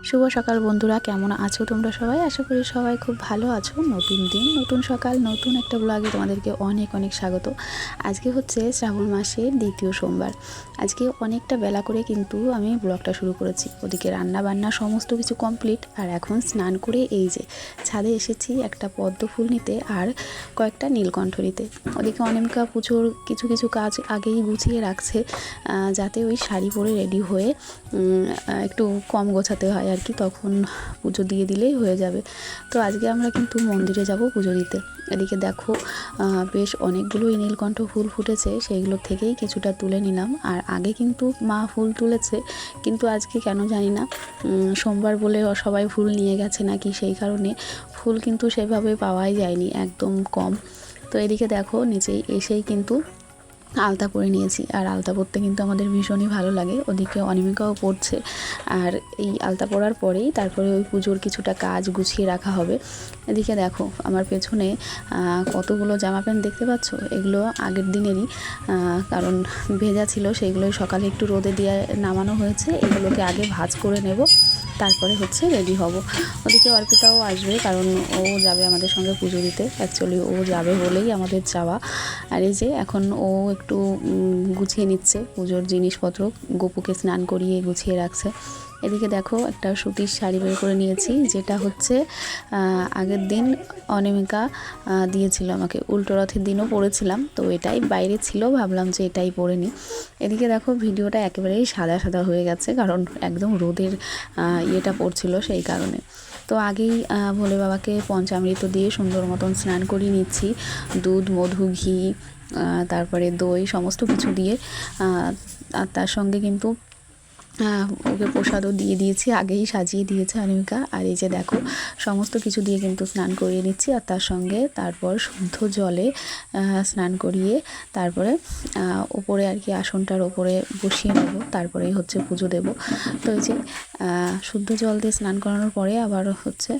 শুভ সকাল বন্ধুরা, কেমন আছো তোমরা সবাই? আশা করি সবাই খুব ভালো আছো। নতুন দিন, নতুন সকাল, নতুন একটা ব্লগে তোমাদেরকে অনেক অনেক স্বাগত। আজকে হচ্ছে শ্রাবণ মাসের দ্বিতীয় সোমবার। আজকে অনেকটা বেলা করে কিন্তু আমি ব্লগটা শুরু করেছি। ওদিকে রান্না বান্না সমস্ত কিছু কমপ্লিট, আর এখন স্নান করে এই যে ছাদে এসেছি একটা পদ্ম ফুল নিতে আর কয়েকটা নীলকণ্ঠ নিতে। ওদিকে অনিমিকা পুজোর কিছু কিছু কাজ আগেই গুছিয়ে রাখছে, যাতে ওই শাড়ি পরে রেডি হয়ে একটু কম গোছাতে হয় আর কি, তখন পুজো দিয়ে দিলেই হয়ে যাবে। তো আজকে আমরা কিন্তু মন্দিরে যাব পুজো দিতে। এদিকে দেখো বেশ অনেকগুলোই নীলকণ্ঠ ফুল ফুটেছে, সেইগুলো থেকেই কিছুটা তুলে নিলাম। আর আগে কিন্তু মা ফুল তুলেছে, কিন্তু আজকে কেন জানি না সোমবার বলে সবাই ফুল নিয়ে গেছে নাকি, সেই কারণে ফুল কিন্তু সেভাবে পাওয়াই যায়নি, একদম কম। তো এদিকে দেখো নিচেই এসেই কিন্তু আলতা পরে নিয়েছি, আর আলতা পরতে কিন্তু আমাদের ভীষণই ভালো লাগে। ওদিকে অনিমিকাও পড়ছে, আর এই আলতা পরার পরেই তারপরে ওই পুজোর কিছুটা কাজ গুছিয়ে রাখা হবে। এদিকে দেখো আমার পেছনে কতগুলো জামা প্যান্ট দেখতে পাচ্ছ, এগুলো আগের দিনেরই, কারণ ভেজা ছিল, সেইগুলোই সকালে একটু রোদে দিয়ে নামানো হয়েছে। এগুলোকে আগে ভাঁজ করে নেব, তারপরে হচ্ছে রেডি হব। ওদিকে অর্পিতাও আসবে, কারণ ও যাবে আমাদের সঙ্গে পুজো দিতে। অ্যাকচুয়ালি ও যাবে বলেই আমাদের যাওয়া। আর এই যে এখন ও একটু গুছিয়ে নিচ্ছে পুজোর জিনিসপত্র, গপুকে স্নান করিয়ে গুছিয়ে রাখছে। এদিকে দেখো একটা সুতির শাড়ি বের করে নিয়েছি, যেটা হচ্ছে আগের দিন অনিমিকা দিয়েছিল আমাকে, উল্টো রথের দিনও পরেছিলাম, তো এটাই বাইরে ছিল, ভাবলাম যে এটাই পরে নিই। এদিকে দেখো ভিডিওটা একেবারেই সাদা সাদা হয়ে গেছে, কারণ একদম রোদের ইয়েটা পড়ছিল সেই কারণে। তো আগেই ভোলে বাবাকে পঞ্চামৃত দিয়ে সুন্দর মতন স্নান করিয়ে নিচ্ছি, দুধ, মধু, ঘি, তারপরে দই সমস্ত কিছু দিয়ে। আর তার সঙ্গে কিন্তু ওকে প্রসাদও দিয়ে দিয়েছি, আগেই সাজিয়ে দিয়েছে অনিমিকা। আর এই যে দেখো সমস্ত কিছু দিয়ে কিন্তু স্নান করিয়ে নিচ্ছি, আর তার সঙ্গে তারপর শুদ্ধ জলে স্নান করিয়ে তারপরে ওপরে আর কি আসনটার ওপরে বসিয়ে নেব, তারপরেই হচ্ছে পুজো দেব। তো এই যে শুদ্ধ জল দিয়ে স্নান করানোর পরে আবার হচ্ছে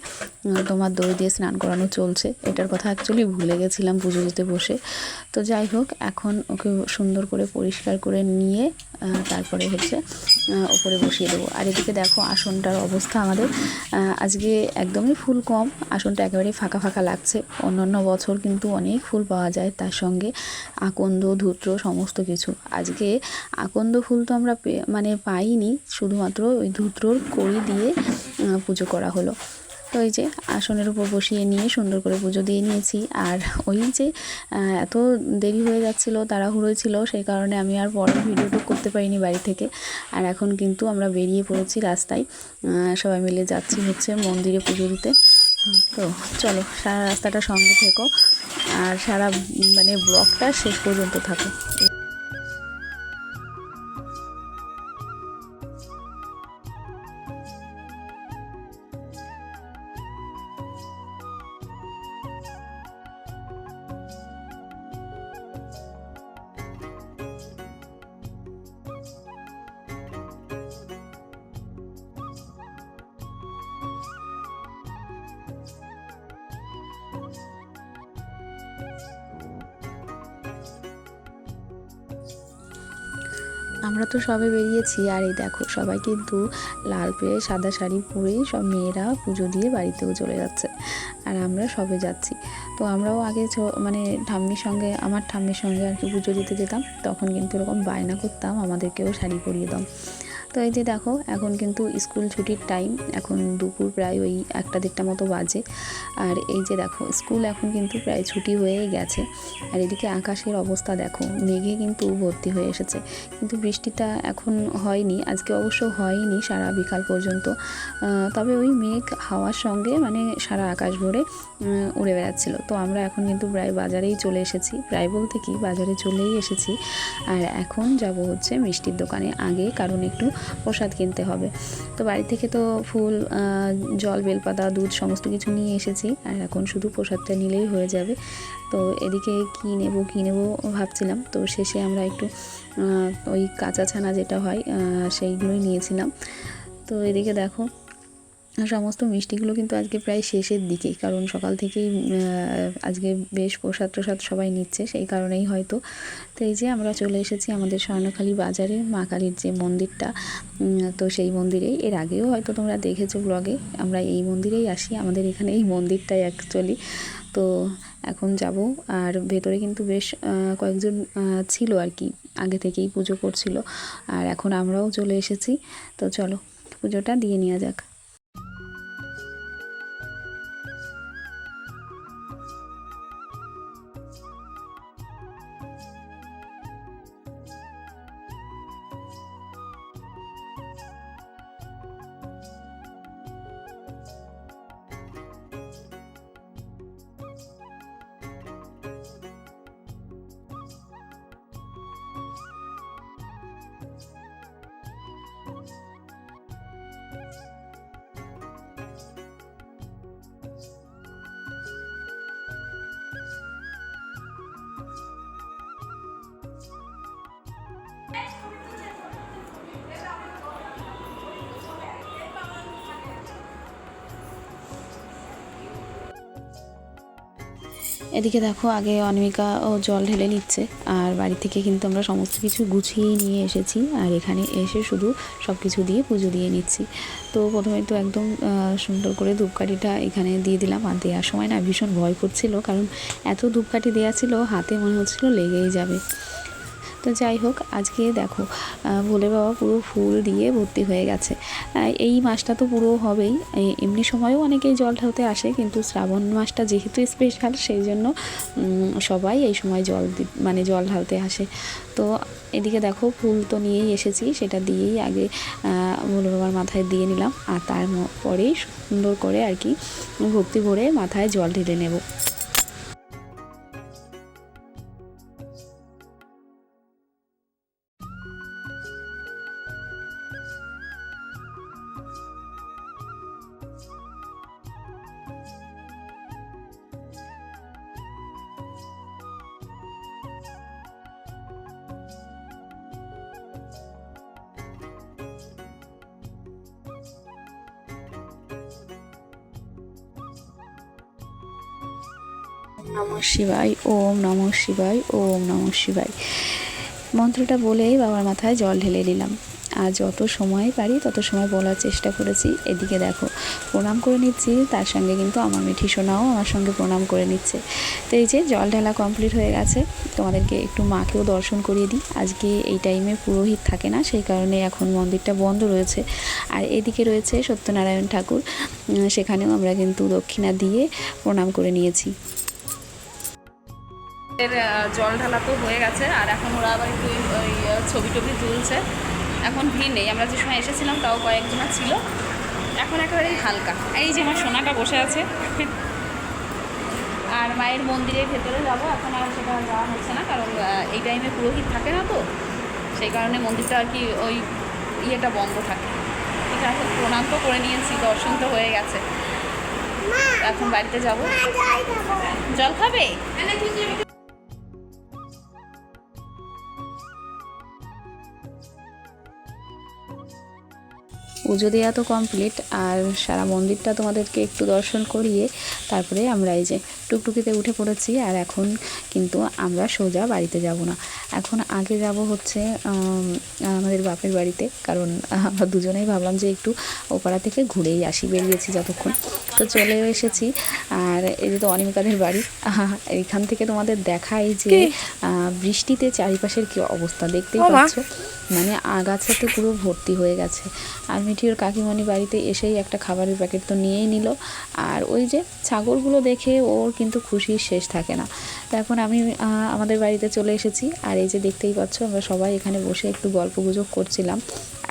তোমার দই দিয়ে স্নান করানো চলছে। এটার কথা অ্যাকচুয়ালি ভুলে গেছিলাম পুজো দিতে বসে। তো যাই হোক, এখন ওকে সুন্দর করে পরিষ্কার করে নিয়ে তারপরে হচ্ছে ওপরে বসিয়ে দেবো। আর এদিকে দেখো আসনটার অবস্থা আমাদের আজকে একদমই ফুল কম, আসনটা একেবারেই ফাঁকা ফাঁকা লাগছে। অন্যান্য বছর কিন্তু অনেক ফুল পাওয়া যায়, তার সঙ্গে আকন্দ, ধূত্র সমস্ত কিছু। আজকে আকন্দ ফুল তো আমরা মানে পাইনি, শুধুমাত্র ওই ধূত্রর কড়ি দিয়ে পুজো করা হলো। তো এই যে আসনের উপর বসিয়ে নিয়ে সুন্দর করে পুজো দিয়ে নিয়েছি। আর ওই যে এত দেরি হয়ে যাচ্ছিলো, তাড়াহুড়ো ছিল, সেই কারণে আমি আর পরের ভিডিওটা করতে পারিনি বাড়ি থেকে। আর এখন কিন্তু আমরা বেরিয়ে পড়েছি রাস্তায়, সবাই মিলে যাচ্ছি হচ্ছে মন্দিরে পুজো দিতে। তো চলো সারা রাস্তাটা সঙ্গে থেকো, আর সারা মানে ব্লগটা শেষ পর্যন্ত থাকো। আমরা তো সবে বেরিয়েছি, আর এই দেখো সবাই কিন্তু লাল পেয়ে সাদা শাড়ি পরেই সব মেয়েরা পুজো দিয়ে বাড়িতেও চলে যাচ্ছে, আর আমরা সবে যাচ্ছি। তো আমরাও আগে মানে ঠাম্মির সঙ্গে, আমার ঠাম্মির সঙ্গে আর কি পুজো দিতে যেতাম, তখন কিন্তু এরকম বায়না করতাম আমাদেরকেও শাড়ি পরিয়ে দাও। তো এই যে দেখো এখন কিন্তু স্কুল ছুটির টাইম, এখন দুপুর প্রায় ওই 1-1:30 মতো বাজে। আর এই যে দেখো স্কুল এখন কিন্তু প্রায় ছুটি হয়েই গেছে। আর এদিকে আকাশের অবস্থা দেখো, মেঘে কিন্তু ভর্তি হয়ে এসেছে, কিন্তু বৃষ্টিটা এখন হয়নি, আজকে অবশ্য হয়নি সারা বিকাল পর্যন্ত। তবে ওই মেঘ হাওয়ার সঙ্গে মানে সারা আকাশ ভরে উড়ে বেড়াচ্ছিল। তো আমরা এখন কিন্তু প্রায় বাজারেই চলে এসেছি, প্রায় বলতে কি বাজারে চলেই এসেছি। আর এখন যাব হচ্ছে মিষ্টির দোকানে আগে, কারণ একটু প্রসাদ কিনতে হবে। তো বাড়ি থেকে তো ফুল, জল, বেলপাতা, দুধ সমস্ত কিছু নিয়ে এসেছি, আর এখন শুধু প্রসাদটা নিলেই হয়ে যাবে। তো এদিকে কী নেব ভাবছিলাম, তো শেষে আমরা একটু ওই কাঁচা ছানা যেটা হয় সেইগুলোই নিয়েছিলাম। তো এদিকে দেখো সমস্ত মিষ্টিগুলো কিন্তু আজকে প্রায় শেষের দিকেই, কারণ সকাল থেকেই আজকে বেশ প্রসাদ টসাদ সবাই নিচ্ছে, সেই কারণেই হয়তো। তো এই যে আমরা চলে এসেছি আমাদের স্বর্ণখালী বাজারে মা কালীর যে মন্দিরটা, তো সেই মন্দিরেই এর আগেও হয়তো তোমরা দেখেছো ব্লগে, আমরা এই মন্দিরেই আসি, আমাদের এখানে এই মন্দিরটাই অ্যাকচুয়ালি। তো এখন যাব, আর ভেতরে কিন্তু বেশ কয়েকজন ছিল আর কি, আগে থেকেই পুজো করছিল, আর এখন আমরাও চলে এসেছি। তো চলো পুজোটা দিয়ে নেওয়া যাক। এদিকে দেখো আগে অনিমিকা ও জল ঢেলে নিচ্ছে, আর বাড়ি থেকে কিন্তু আমরা সমস্ত কিছু গুছিয়ে নিয়ে এসেছি, আর এখানে এসে শুধু সব কিছু দিয়ে পুজো দিয়ে নিচ্ছি। তো প্রথমে তো একদম সুন্দর করে ধূপকাঠিটা এখানে দিয়ে দিলাম, আর দেওয়ার সময় না ভীষণ ভয় করছিল, কারণ এত ধূপকাঠি দেওয়া ছিল হাতে মনে হচ্ছিল লেগেই যাবে। তো যাই হোক, আজকে দেখো ভোলে বাবা পুরো ফুল দিয়ে ভর্তি হয়ে গেছে। এই মাসটা তো পুরো হবেই, এমনি সময়েও অনেকেই জল ঢালতে আসে, কিন্তু শ্রাবণ মাসটা যেহেতু স্পেশাল সেই জন্য সবাই এই সময় জল ঢালতে আসে। তো এদিকে দেখো ফুল তো নিয়েই এসেছি, সেটা দিয়েই আগে ভোলে বাবার মাথায় দিয়ে নিলাম, আর তারপরেই সুন্দর করে আর কি ভক্তি ভরে মাথায় জল ঢেলে নেব। নমঃ শিবায়, ওম নমঃ শিবায়, ওম নমঃ শিবায় মন্ত্রটা বলেই বাবার মাথায় জল ঢেলে দিলাম, আর যত সময় পারি তত সময় বলার চেষ্টা করেছি। এদিকে দেখো প্রণাম করে নিচ্ছি, তার সঙ্গে কিন্তু আমার মিঠি সোনাও আমার সঙ্গে প্রণাম করে নিচ্ছে। তো এই যে জল ঢালা কমপ্লিট হয়ে গেছে, তোমাদেরকে একটু মাকেও দর্শন করিয়ে দিই। আজকে এই টাইমে পুরোহিত থাকে না, সেই কারণে এখন মন্দিরটা বন্ধ রয়েছে। আর এদিকে রয়েছে সত্যনারায়ণ ঠাকুর, সেখানেও আমরা কিন্তু দক্ষিণা দিয়ে প্রণাম করে নিয়েছি। জল ঢালা তো হয়ে গেছে, আর এখন ওরা আবার একটু ওই ছবি টবি তুলছে। এখন ভিড় নেই, আমরা যে সময় এসেছিলাম তাও কয়েকজনা ছিল, এখন একেবারেই হালকা। এই যে আমার সোনাটা বসে আছে। আর মায়ের মন্দিরের ভেতরে যাবো, এখন আর সেটা যাওয়া হচ্ছে না, কারণ এই টাইমে পুরোহিত থাকে না, তো সেই কারণে মন্দিরটা আর কি ওই ইয়েটা বন্ধ থাকে। ঠিক আছে, প্রণাম তো করে নিয়েছি, দর্শন তো হয়ে গেছে, এখন বাড়িতে যাবো। জল খাবে? পুজো দেওয়া তো কমপ্লিট, আর সারা মন্দিরটা তোমাদেরকে একটু দর্শন করিয়ে তারপরে আমরা এই যে টুকটুকিতে উঠে পড়েছি। আর এখন কিন্তু আমরা সোজা বাড়িতে যাব না, এখন আগে যাব হচ্ছে আমাদের বাপের বাড়িতে, কারণ আমরা দুজনেই ভাবলাম যে একটু ওপাড়া থেকে ঘুরেই আসি, বেরিয়েছি যতক্ষণ, তো চলে এসেছি। আর এই যে তো অনিমিকাদের বাড়ি, এখান থেকে তোমাদের দেখাই যে বৃষ্টিতে চারিপাশের কি অবস্থা দেখতেই পাচ্ছ, মানে আগাছাতে পুরো ভর্তি হয়ে গেছে। আর মিঠির কাকিমণি বাড়িতে এসেই একটা খাবারের প্যাকেট তো নিয়েই নিল, আর ওই যে ছাগলগুলো দেখে ওর কিন্তু খুশির শেষ থাকে না। তো এখন আমি আমাদের বাড়িতে চলে এসেছি, আর এই যে দেখতেই পাচ্ছ আমরা সবাই এখানে বসে একটু গল্প গুজব করছিলাম।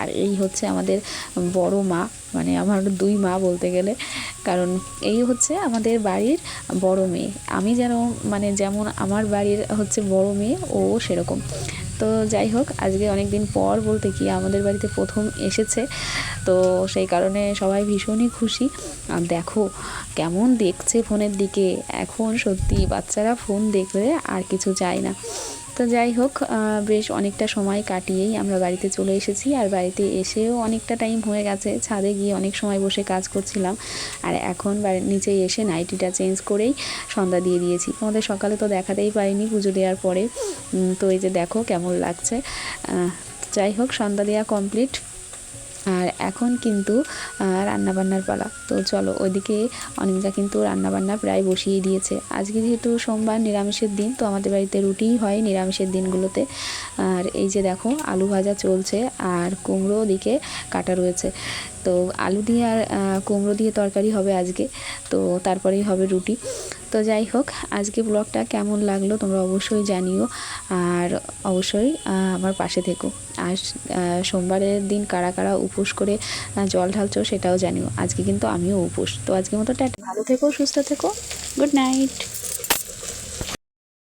আর এই হচ্ছে আমাদের বড় মা, মানে আমার দুই মা বলতে গেলে, কারণ এই হচ্ছে আমাদের বাড়ির বড় মেয়ে। আমি যেন মানে যেমন আমার বাড়ির হচ্ছে বড় মেয়ে, ও সেরকম। তো যাই হোক, আজকে অনেক দিন পর বলতে কি আমাদের বাড়িতে প্রথম এসেছে, তো সেই কারণে সবাই ভীষণই খুশি। আর দেখো কেমন দেখছে ফোনের দিকে, এখন সত্যি বাচ্চারা ফোন দেখলে আর কিছু চায় না। তো যাই হোক, বেশ অনেকটা সময় কাটিয়েই আমরা বাড়িতে চলে এসেছি। আর বাড়িতে এসেও অনেকটা টাইম হয়ে গেছে, ছাদে গিয়ে অনেক সময় বসে কাজ করছিলাম। আর এখন বাড়ির নিচে এসে নাইটিটা চেঞ্জ করেই সন্ধ্যা দিয়ে দিয়েছি। তোমাদের সকালে তো দেখাতেই পারিনি পুজো দেওয়ার পরে। তো এই যে দেখো কেমন লাগছে। যাই হোক, সন্ধ্যা দেওয়া কমপ্লিট। আর এখন কিন্তু রান্নাবান্নার পালা। তো চলো, ওইদিকে অনিমিকা কিন্তু রান্নাবান্না প্রায় বসিয়ে দিয়েছে। আজকে যেহেতু সোমবার, নিরামিষের দিন, তো আমাদের বাড়িতে রুটিই হয় নিরামিষের দিনগুলোতে। আর এই যে দেখো আলু ভাজা চলছে, আর কুমড়ো ওদিকে কাটা রয়েছে। তো আলু দিয়ে আর কুমড়ো দিয়ে তরকারি হবে আজকে, তো তারপরেই হবে রুটি। তো যাই হোক, আজকে ব্লগটা কেমন লাগলো তোমরা অবশ্যই জানিও, আর অবশ্যই আমার পাশে থেকো। আর সোমবারের দিন কারা কারা উপোস করে জল ঢালছো সেটাও জানিও। আজকে কিন্তু আমিও উপোস। তো আজকের মতো টাটা, ভালো থেকো, সুস্থ থেকো, গুড নাইট।